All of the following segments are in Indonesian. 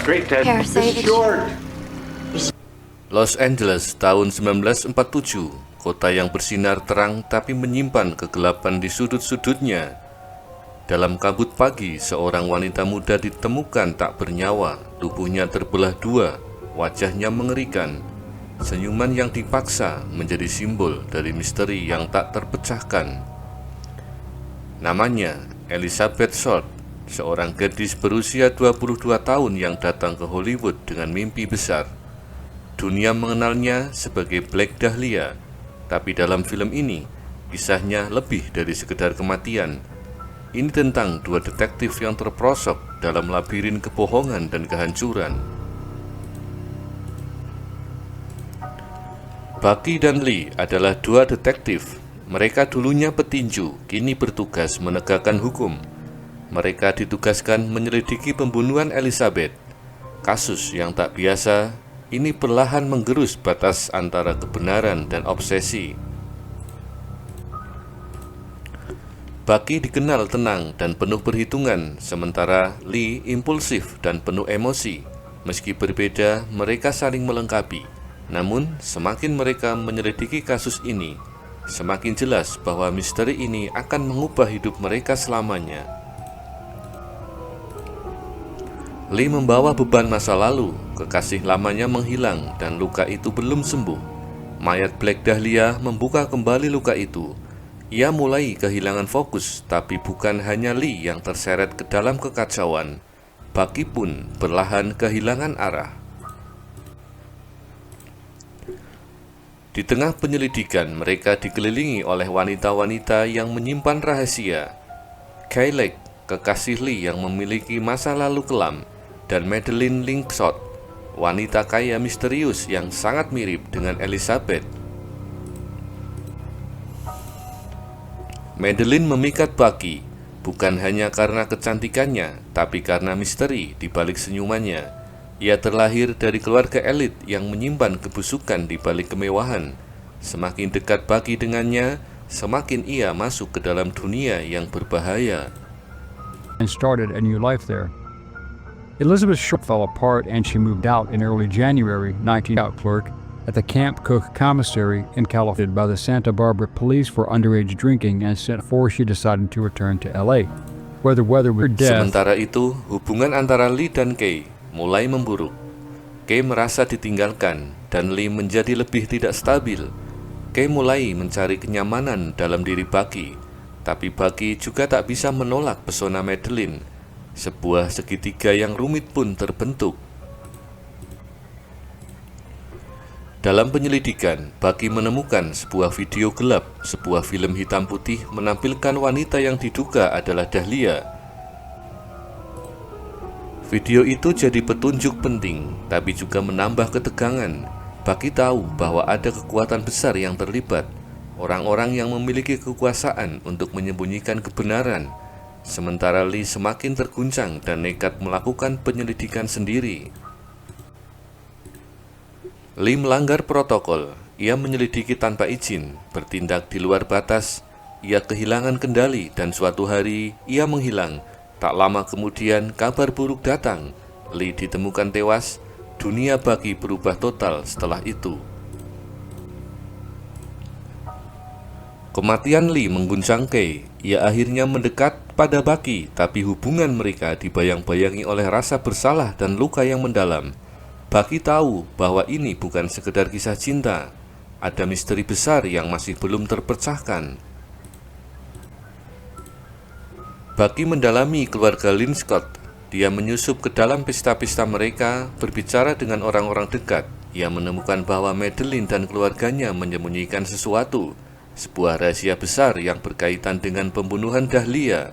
Great, Dad. Parasite. Los Angeles tahun 1947, kota yang bersinar terang tapi menyimpan kegelapan di sudut-sudutnya. Dalam kabut pagi, seorang wanita muda ditemukan tak bernyawa, tubuhnya terbelah dua, wajahnya mengerikan. Senyuman yang dipaksa menjadi simbol dari misteri yang tak terpecahkan. Namanya Elizabeth Short, seorang gadis berusia 22 tahun yang datang ke Hollywood dengan mimpi besar. Dunia mengenalnya sebagai Black Dahlia, tapi dalam film ini, kisahnya lebih dari sekedar kematian. Ini tentang dua detektif yang terperosok dalam labirin kebohongan dan kehancuran. Bucky dan Lee adalah dua detektif. Mereka dulunya petinju, kini bertugas menegakkan hukum. Mereka ditugaskan menyelidiki pembunuhan Elizabeth. Kasus yang tak biasa, ini perlahan menggerus batas antara kebenaran dan obsesi. Bucky dikenal tenang dan penuh perhitungan, sementara Lee impulsif dan penuh emosi. Meski berbeda, mereka saling melengkapi. Namun, semakin mereka menyelidiki kasus ini, semakin jelas bahwa misteri ini akan mengubah hidup mereka selamanya. Lee membawa beban masa lalu, kekasih lamanya menghilang dan luka itu belum sembuh. Mayat Black Dahlia membuka kembali luka itu. Ia mulai kehilangan fokus, tapi bukan hanya Lee yang terseret ke dalam kekacauan. Bucky pun perlahan kehilangan arah. Di tengah penyelidikan, mereka dikelilingi oleh wanita-wanita yang menyimpan rahasia. Kayleigh, kekasih Lee yang memiliki masa lalu kelam, dan Madeleine Linkshot, wanita kaya misterius yang sangat mirip dengan Elizabeth. Madeleine memikat Bucky, bukan hanya karena kecantikannya, tapi karena misteri di balik senyumannya. Ia terlahir dari keluarga elit yang menyimpan kebusukan di balik kemewahan. Semakin dekat Bucky dengannya, semakin ia masuk ke dalam dunia yang berbahaya. And started a new life there. Elizabeth Short fell apart and she moved out in early January 19 clerk at the Camp Cook Commissary in California by the Santa Barbara police for underage drinking and sent before she decided to return to LA. Whether was death. Sementara itu, hubungan antara Lee dan Kay mulai memburuk. Kay merasa ditinggalkan dan Lee menjadi lebih tidak stabil. Kay mulai mencari kenyamanan dalam diri Bucky, tapi Bucky juga tak bisa menolak pesona Madeleine. Sebuah segitiga yang rumit pun terbentuk. Dalam penyelidikan, Bucky menemukan sebuah video gelap, sebuah film hitam putih menampilkan wanita yang diduga adalah Dahlia. Video itu jadi petunjuk penting, tapi juga menambah ketegangan. Bucky tahu bahwa ada kekuatan besar yang terlibat, orang-orang yang memiliki kekuasaan untuk menyembunyikan kebenaran. Sementara Lee semakin terguncang dan nekat melakukan penyelidikan sendiri. Lee melanggar protokol. Ia menyelidiki tanpa izin, bertindak di luar batas. Ia kehilangan kendali dan suatu hari ia menghilang. Tak lama kemudian kabar buruk datang. Lee ditemukan tewas. Dunia Bucky berubah total setelah itu. Kematian Lee mengguncang Kay. Ia akhirnya mendekat pada Bucky, tapi hubungan mereka dibayang-bayangi oleh rasa bersalah dan luka yang mendalam. Bucky tahu bahwa ini bukan sekedar kisah cinta. Ada misteri besar yang masih belum terpecahkan. Bucky mendalami keluarga Linkshot. Dia menyusup ke dalam pesta-pesta mereka, berbicara dengan orang-orang dekat. Ia menemukan bahwa Madeleine dan keluarganya menyembunyikan sesuatu. Sebuah rahasia besar yang berkaitan dengan pembunuhan Dahlia.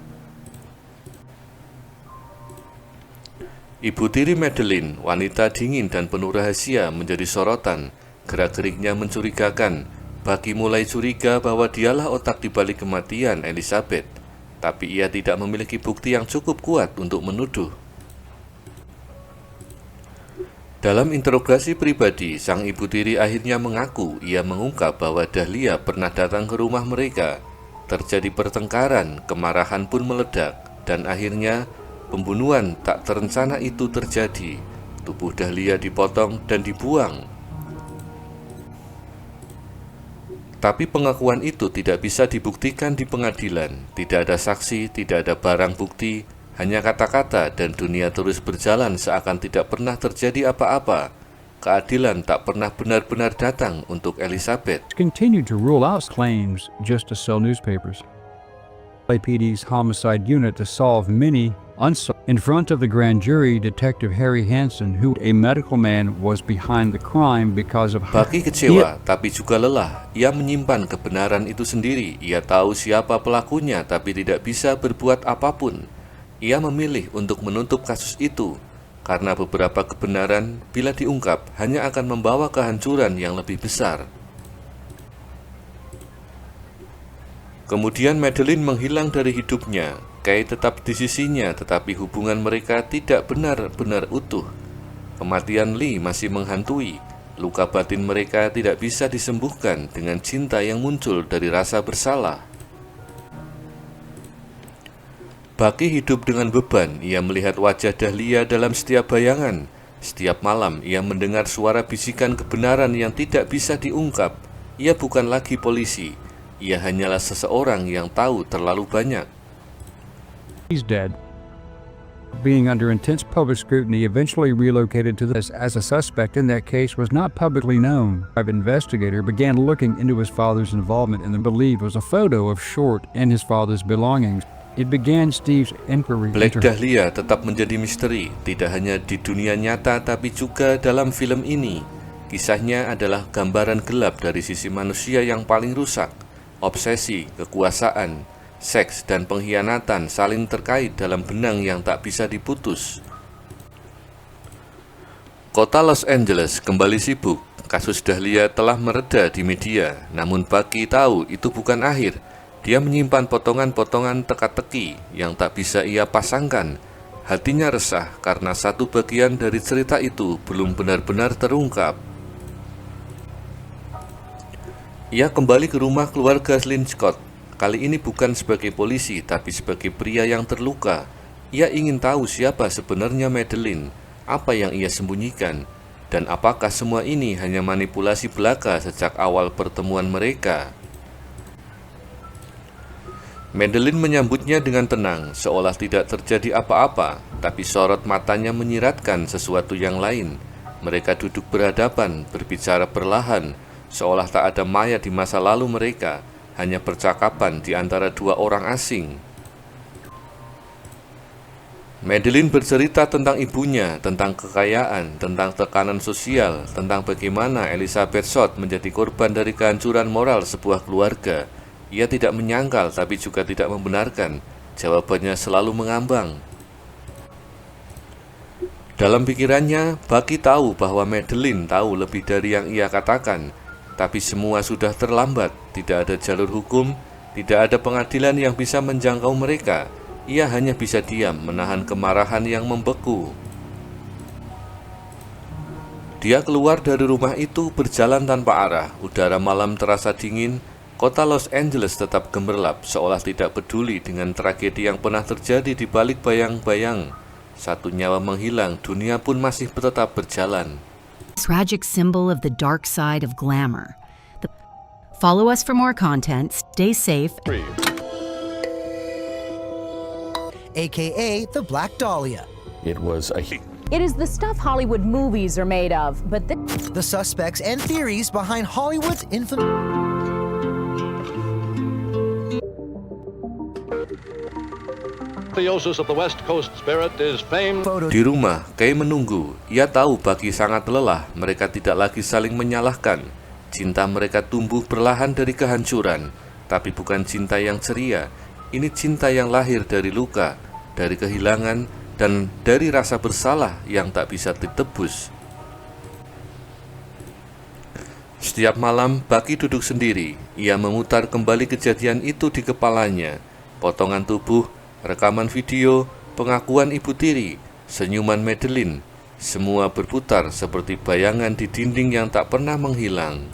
Ibu tiri Madeleine, wanita dingin dan penuh rahasia, menjadi sorotan. Gerak-geriknya mencurigakan. Bucky mulai curiga bahwa dialah otak di balik kematian Elizabeth. Tapi ia tidak memiliki bukti yang cukup kuat untuk menuduh. Dalam interogasi pribadi, sang ibu tiri akhirnya mengaku ia mengungkap bahwa Dahlia pernah datang ke rumah mereka. Terjadi pertengkaran, kemarahan pun meledak, dan akhirnya pembunuhan tak terencana itu terjadi. tubuh Dahlia dipotong dan dibuang. Tapi pengakuan itu tidak bisa dibuktikan di pengadilan. Tidak ada saksi, tidak ada barang bukti, hanya kata-kata, dan dunia terus berjalan seakan tidak pernah terjadi apa-apa. Keadilan tak pernah benar-benar datang untuk Elizabeth. Continued to rule out claims just to sell newspapers. LAPD's homicide unit to solve many unsolved. In front of the grand jury, Detective Harry Hansen, who a medical man, was behind the crime because of. Bucky kecewa, tapi juga lelah. Ia menyimpan kebenaran itu sendiri. Ia tahu siapa pelakunya, tapi tidak bisa berbuat apapun. Ia memilih untuk menutup kasus itu, karena beberapa kebenaran, bila diungkap, hanya akan membawa kehancuran yang lebih besar. Kemudian Madeleine menghilang dari hidupnya. Kay tetap di sisinya, tetapi hubungan mereka tidak benar-benar utuh. Kematian Lee masih menghantui. Luka batin mereka tidak bisa disembuhkan dengan cinta yang muncul dari rasa bersalah. Bucky hidup dengan beban. Ia melihat wajah Dahlia dalam setiap bayangan. Setiap malam ia mendengar suara bisikan kebenaran yang tidak bisa diungkap. Ia bukan lagi polisi. Ia hanyalah seseorang yang tahu terlalu banyak. He's dead. Being under intense public scrutiny, eventually relocated to this as a suspect in that case was not publicly known. An investigator began looking into his father's involvement and believed was a photo of Short and his father's belongings. It began Steve's inquiry. Black Dahlia tetap menjadi misteri, tidak hanya di dunia nyata tapi juga dalam film ini. Kisahnya adalah gambaran gelap dari sisi manusia yang paling rusak. Obsesi, kekuasaan, seks, dan pengkhianatan saling terkait dalam benang yang tak bisa diputus. Kota Los Angeles kembali sibuk. Kasus Dahlia telah mereda di media, namun Bucky tahu itu bukan akhir. Dia menyimpan potongan-potongan teka-teki yang tak bisa ia pasangkan. Hatinya resah karena satu bagian dari cerita itu belum benar-benar terungkap. Ia kembali ke rumah keluarga Lynn Scott. Kali ini bukan sebagai polisi, tapi sebagai pria yang terluka. Ia ingin tahu siapa sebenarnya Madeleine, apa yang ia sembunyikan, dan apakah semua ini hanya manipulasi belaka sejak awal pertemuan mereka. Madeleine menyambutnya dengan tenang, seolah tidak terjadi apa-apa, tapi sorot matanya menyiratkan sesuatu yang lain. Mereka duduk berhadapan, berbicara perlahan, seolah tak ada mayat di masa lalu mereka, hanya percakapan di antara dua orang asing. Madeleine bercerita tentang ibunya, tentang kekayaan, tentang tekanan sosial, tentang bagaimana Elizabeth Short menjadi korban dari kehancuran moral sebuah keluarga. Ia tidak menyangkal tapi juga tidak membenarkan. Jawabannya selalu mengambang. Dalam pikirannya, Bucky tahu bahwa Madeleine tahu lebih dari yang ia katakan. Tapi semua sudah terlambat, tidak ada jalur hukum, tidak ada pengadilan yang bisa menjangkau mereka. Ia hanya bisa diam, menahan kemarahan yang membeku. Dia keluar dari rumah itu berjalan tanpa arah. Udara malam terasa dingin. Kota Los Angeles tetap gemerlap, seolah tidak peduli dengan tragedi yang pernah terjadi di balik bayang-bayang. Satu nyawa menghilang, dunia pun masih tetap berjalan. Tragic symbol of the dark side of glamour. Follow us for more content. Stay safe. AKA the Black Dahlia. It was a It is the stuff Hollywood movies are made of, but The suspects and theories behind Hollywood's infamous. Theosis of the West Coast spirit is famed. Di rumah, Kay menunggu. Ia tahu Bucky sangat lelah. Mereka tidak lagi saling menyalahkan. Cinta mereka tumbuh perlahan dari kehancuran. Tapi bukan cinta yang ceria. Ini cinta yang lahir dari luka, dari kehilangan, dan dari rasa bersalah yang tak bisa ditebus. Setiap malam, Bucky duduk sendiri. Ia memutar kembali kejadian itu di kepalanya. Potongan tubuh, rekaman video, pengakuan ibu tiri, senyuman Madeleine, semua berputar seperti bayangan di dinding yang tak pernah menghilang.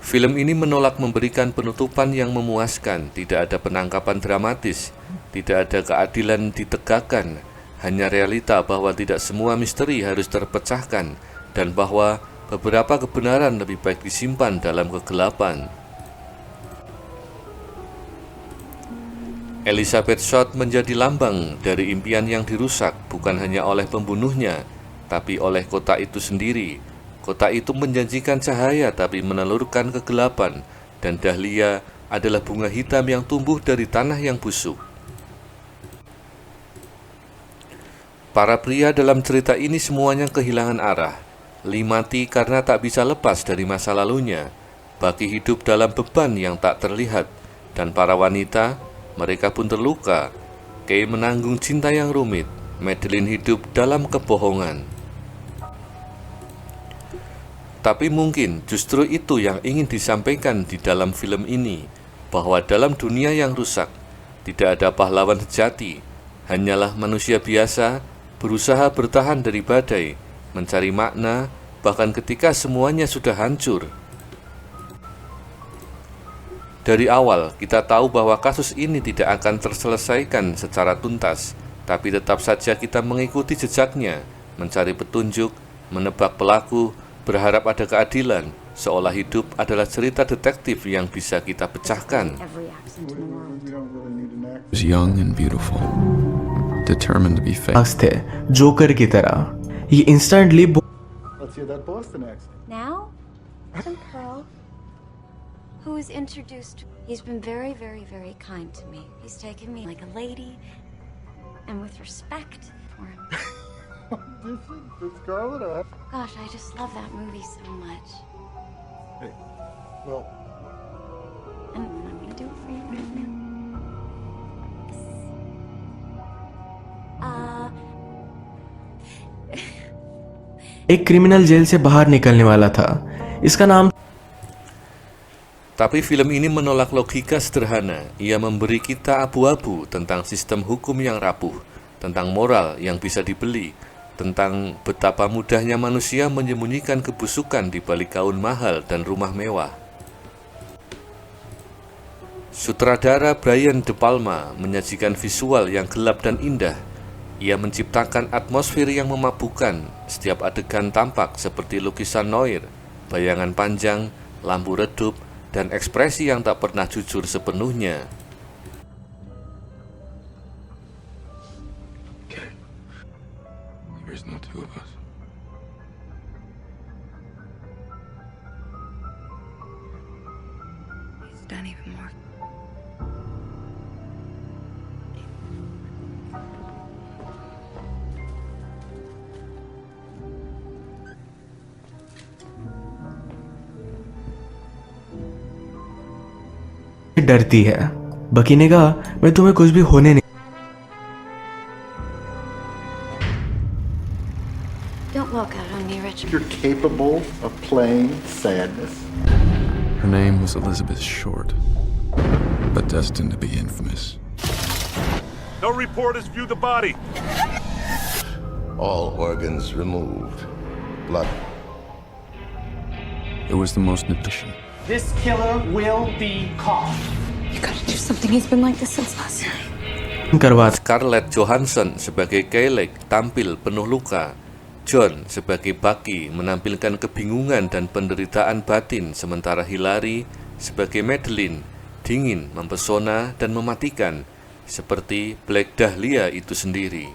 Film ini menolak memberikan penutupan yang memuaskan. Tidak ada penangkapan dramatis, tidak ada keadilan ditegakkan, hanya realita bahwa tidak semua misteri harus terpecahkan dan bahwa beberapa kebenaran lebih baik disimpan dalam kegelapan. Elizabeth Short menjadi lambang dari impian yang dirusak bukan hanya oleh pembunuhnya, tapi oleh kota itu sendiri. Kota itu menjanjikan cahaya tapi menelurkan kegelapan, dan Dahlia adalah bunga hitam yang tumbuh dari tanah yang busuk. Para pria dalam cerita ini semuanya kehilangan arah. Lee mati karena tak bisa lepas dari masa lalunya. Bucky hidup dalam beban yang tak terlihat, dan para wanita, mereka pun terluka. Kay menanggung cinta yang rumit. Madeline hidup dalam kebohongan. Tapi mungkin justru itu yang ingin disampaikan di dalam film ini, bahwa dalam dunia yang rusak, tidak ada pahlawan sejati, hanyalah manusia biasa, berusaha bertahan dari badai, mencari makna, bahkan ketika semuanya sudah hancur. Dari awal, kita tahu bahwa kasus ini tidak akan terselesaikan secara tuntas, tapi tetap saja kita mengikuti jejaknya, mencari petunjuk, menebak pelaku, berharap ada keadilan, seolah hidup adalah cerita detektif yang bisa kita pecahkan. Was young and beautiful, determined to be famous. थे जोकर की तरह ये instantly Let's hear that Boston accent. Now, I'm Pearl, who was introduced. He's been very, very, very kind to me. He's taken me like a lady and with respect for him. This Scarlett, or... Gosh, I just love that movie so much. Hey, well, And I'm gonna do it for you right now. एक criminal jail से बाहर निकलने वाला था. इसका नाम Tapi film ini menolak logika sederhana. Ia memberi kita abu-abu tentang sistem hukum yang rapuh, tentang moral yang bisa dibeli, tentang betapa mudahnya manusia menyembunyikan kebusukan di balik gaun mahal dan rumah mewah. Sutradara Brian De Palma menyajikan visual yang gelap dan indah. Ia menciptakan atmosfer yang memabukkan. Setiap adegan tampak seperti lukisan Noir, bayangan panjang, lampu redup, dan ekspresi yang tak pernah jujur sepenuhnya. There's no two of us. He's done even more. डरती है. बकी ने कहा मैं तुम्हें कुछ भी होने नहीं. Don't walk out on me, Richard. you're capable of playing sadness. Her name was Elizabeth Short, but destined to be infamous. No reporters viewed the body. All organs removed. Blood. It was the most efficient. This killer will be caught. You gotta do something. He's been like this since last night. करवा Scarlett Johansson sebagai Kayleigh tampil penuh luka. John sebagai Bucky menampilkan kebingungan dan penderitaan batin, sementara Hilary sebagai Madeline dingin, mempesona, dan mematikan, seperti Black Dahlia itu sendiri.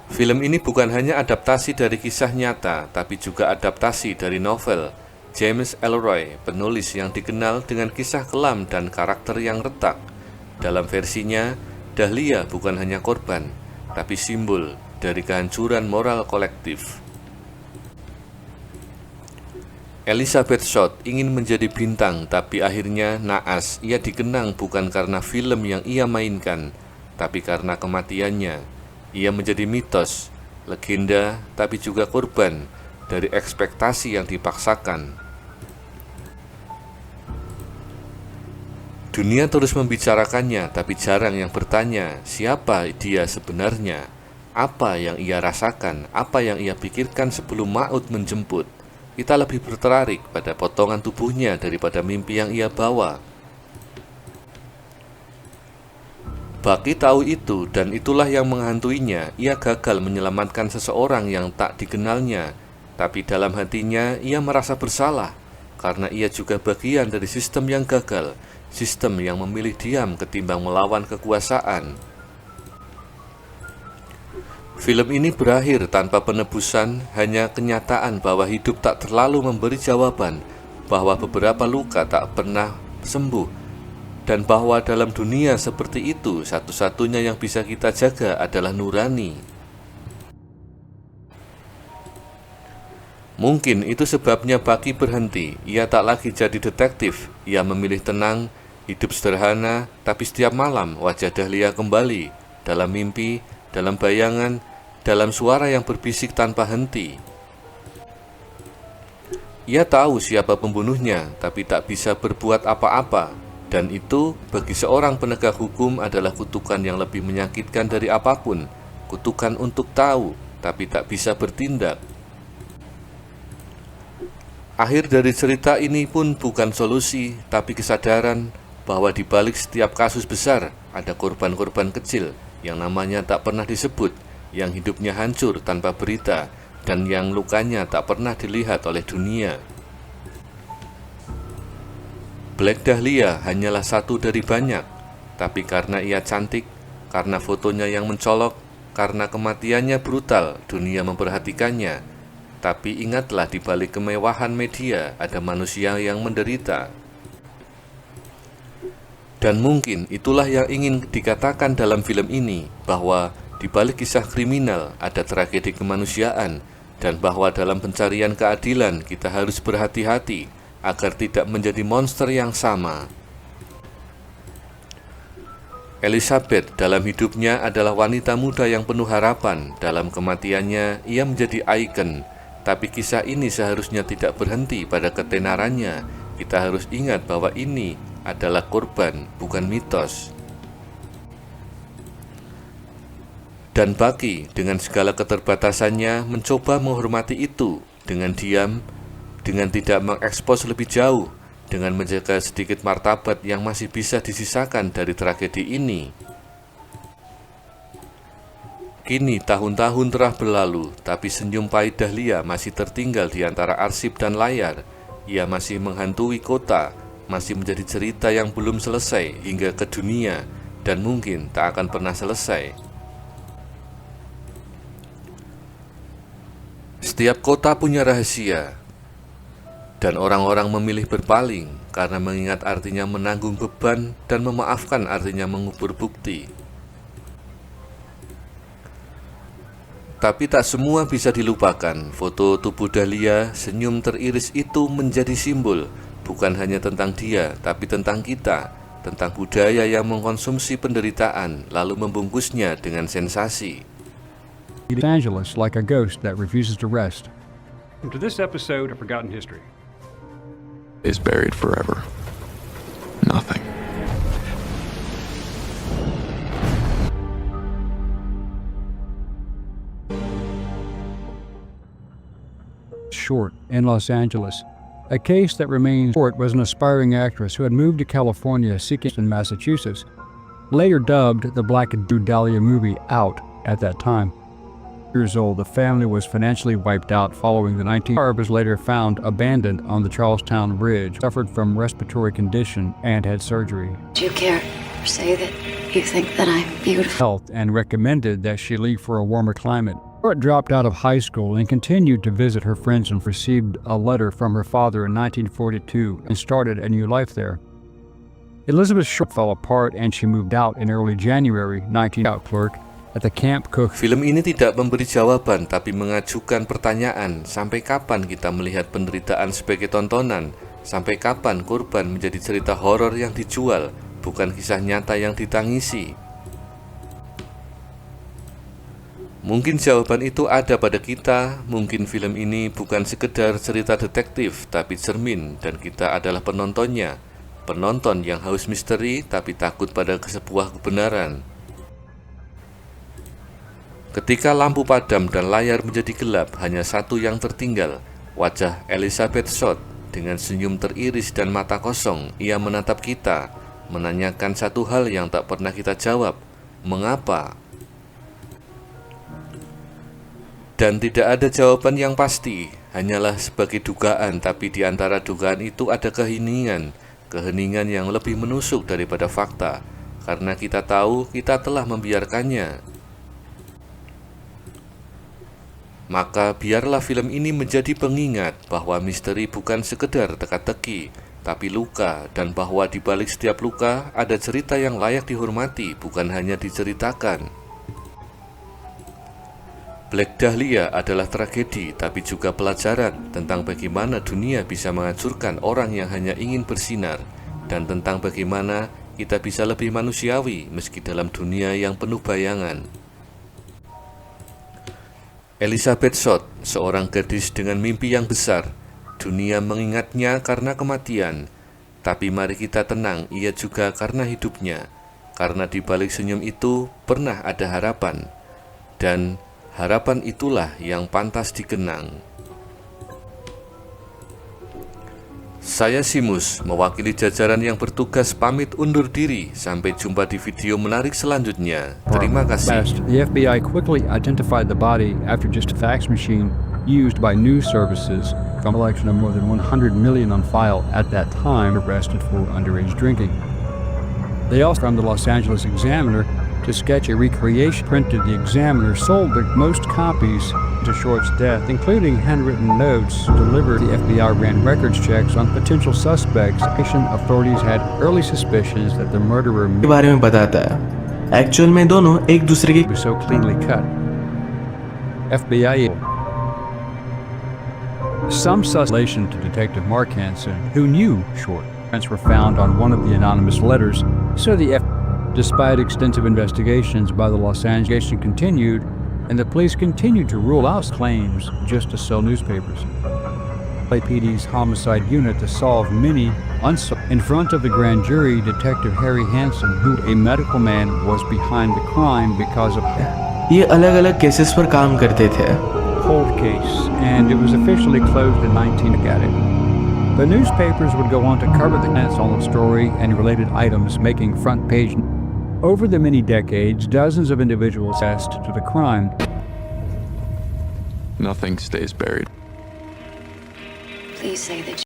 Film ini bukan hanya adaptasi dari kisah nyata, tapi juga adaptasi dari novel. James Ellroy, penulis yang dikenal dengan kisah kelam dan karakter yang retak. Dalam versinya, Dahlia bukan hanya korban, tapi simbol dari kehancuran moral kolektif. Elizabeth Short ingin menjadi bintang, tapi akhirnya naas. Ia dikenang bukan karena film yang ia mainkan, tapi karena kematiannya. Ia menjadi mitos, legenda, tapi juga korban dari ekspektasi yang dipaksakan. Dunia terus membicarakannya, tapi jarang yang bertanya siapa dia sebenarnya, apa yang ia rasakan, apa yang ia pikirkan sebelum maut menjemput. Kita lebih tertarik pada potongan tubuhnya daripada mimpi yang ia bawa. Bucky tahu itu dan itulah yang menghantuinya. Ia gagal menyelamatkan seseorang yang tak dikenalnya, tapi dalam hatinya ia merasa bersalah karena ia juga bagian dari sistem yang gagal, sistem yang memilih diam ketimbang melawan kekuasaan. Film ini berakhir tanpa penebusan, hanya kenyataan bahwa hidup tak terlalu memberi jawaban, bahwa beberapa luka tak pernah sembuh, dan bahwa dalam dunia seperti itu, satu-satunya yang bisa kita jaga adalah nurani. Mungkin itu sebabnya Bucky berhenti. Ia tak lagi jadi detektif. Ia memilih tenang, hidup sederhana, tapi setiap malam wajah Dahlia kembali, dalam mimpi, dalam bayangan, dalam suara yang berbisik tanpa henti. Ia tahu siapa pembunuhnya, tapi tak bisa berbuat apa-apa. Dan itu bagi seorang penegak hukum adalah kutukan yang lebih menyakitkan dari apapun. Kutukan untuk tahu, tapi tak bisa bertindak. Akhir dari cerita ini pun bukan solusi, tapi kesadaran bahwa di balik setiap kasus besar ada korban-korban kecil yang namanya tak pernah disebut, yang hidupnya hancur tanpa berita, dan yang lukanya tak pernah dilihat oleh dunia. Black Dahlia hanyalah satu dari banyak, tapi karena ia cantik, karena fotonya yang mencolok, karena kematiannya brutal, dunia memperhatikannya. Tapi ingatlah, di balik kemewahan media ada manusia yang menderita. Dan mungkin itulah yang ingin dikatakan dalam film ini, bahwa di balik kisah kriminal ada tragedi kemanusiaan, dan bahwa dalam pencarian keadilan kita harus berhati-hati agar tidak menjadi monster yang sama. Elizabeth dalam hidupnya adalah wanita muda yang penuh harapan. Dalam kematiannya ia menjadi ikon. Tapi kisah ini seharusnya tidak berhenti pada ketenarannya. Kita harus ingat bahwa ini adalah korban, bukan mitos. Dan Bucky dengan segala keterbatasannya mencoba menghormati itu dengan diam, dengan tidak mengekspos lebih jauh, dengan menjaga sedikit martabat yang masih bisa disisakan dari tragedi ini. Kini tahun-tahun telah berlalu, tapi senyum pahit Dahlia masih tertinggal di antara arsip dan layar. Ia masih menghantui kota, masih menjadi cerita yang belum selesai hingga ke dunia, dan mungkin tak akan pernah selesai. Setiap kota punya rahasia, dan orang-orang memilih berpaling karena mengingat artinya menanggung beban dan memaafkan artinya mengubur bukti. Tapi tak semua bisa dilupakan. Foto tubuh Dahlia, senyum teriris itu menjadi simbol, bukan hanya tentang dia, tapi tentang kita, tentang budaya yang mengkonsumsi penderitaan lalu membungkusnya dengan sensasi. Los Angeles like a ghost that refuses to rest. To this episode of Forgotten History. Is buried forever. Nothing. Short in Los Angeles. A case that remains short was an aspiring actress who had moved to California seeking in Massachusetts, later dubbed the Black Dahlia movie Out at that time. Years old, the family was financially wiped out following the 19th. Barb was later found abandoned on the Charlestown Bridge, suffered from respiratory condition and had surgery. Do you care or say that you think that I'm beautiful? Health and recommended that she leave for a warmer climate. Short dropped out of high school and continued to visit her friends and received a letter from her father in 1942 and started a new life there. Elizabeth Short fell apart and she moved out in early January 19 clerk at the Camp Cook. Film ini tidak memberi jawaban, tapi mengajukan pertanyaan. Sampai kapan kita melihat penderitaan sebagai tontonan? Sampai kapan korban menjadi cerita horor yang dijual, bukan kisah nyata yang ditangisi? Mungkin jawaban itu ada pada kita. Mungkin film ini bukan sekedar cerita detektif, tapi cermin, dan kita adalah penontonnya. Penonton yang haus misteri, tapi takut pada sebuah kebenaran. Ketika lampu padam dan layar menjadi gelap, hanya satu yang tertinggal, wajah Elizabeth Short. Dengan senyum teriris dan mata kosong, ia menatap kita, menanyakan satu hal yang tak pernah kita jawab. Mengapa? Dan tidak ada jawaban yang pasti, hanyalah sebagai dugaan, tapi di antara dugaan itu ada keheningan yang lebih menusuk daripada fakta, karena kita tahu kita telah membiarkannya. Maka biarlah film ini menjadi pengingat bahwa misteri bukan sekedar teka-teki, tapi luka, dan bahwa di balik setiap luka ada cerita yang layak dihormati, bukan hanya diceritakan. Black Dahlia adalah tragedi, tapi juga pelajaran tentang bagaimana dunia bisa menghancurkan orang yang hanya ingin bersinar, dan tentang bagaimana kita bisa lebih manusiawi meski dalam dunia yang penuh bayangan. Elizabeth Short, seorang gadis dengan mimpi yang besar. Dunia mengingatnya karena kematian, tapi mari kita tenang, ia juga karena hidupnya. Karena di balik senyum itu pernah ada harapan, dan harapan itulah yang pantas dikenang. Saya Simus, mewakili jajaran yang bertugas pamit undur diri. Sampai jumpa di video menarik selanjutnya. Terima kasih. The FBI quickly identified the body after just a fax machine used by news services from a collection of more than 100 million on file at that time arrested for underage drinking. They also from the Los Angeles Examiner to sketch a recreation. Printed the Examiner sold the most copies to Short's death, including handwritten notes delivered. The FBI ran records checks on potential suspects. Authorities had early suspicions that the murderer के बारे में बताता है. एक्चुअल में दोनों एक दूसरे की was so cleanly cut. FBI. Some relation to Detective Mark Hansen, who knew Short. Prints were found on one of the anonymous letters, so despite extensive investigations by the Los Angeles continued, and the police continued to rule out claims just to sell newspapers. LAPD's homicide unit to solve many in front of the grand jury, Detective Harry Hansen, who a medical man was behind the crime because of ये अलग-अलग केसेस पर काम करते थे. Cold case, and it was officially closed in 1980. The newspapers would go on to cover the events on the story and related items, making front page. Over the many decades, dozens of individuals attest to the crime. Nothing stays buried. Please say that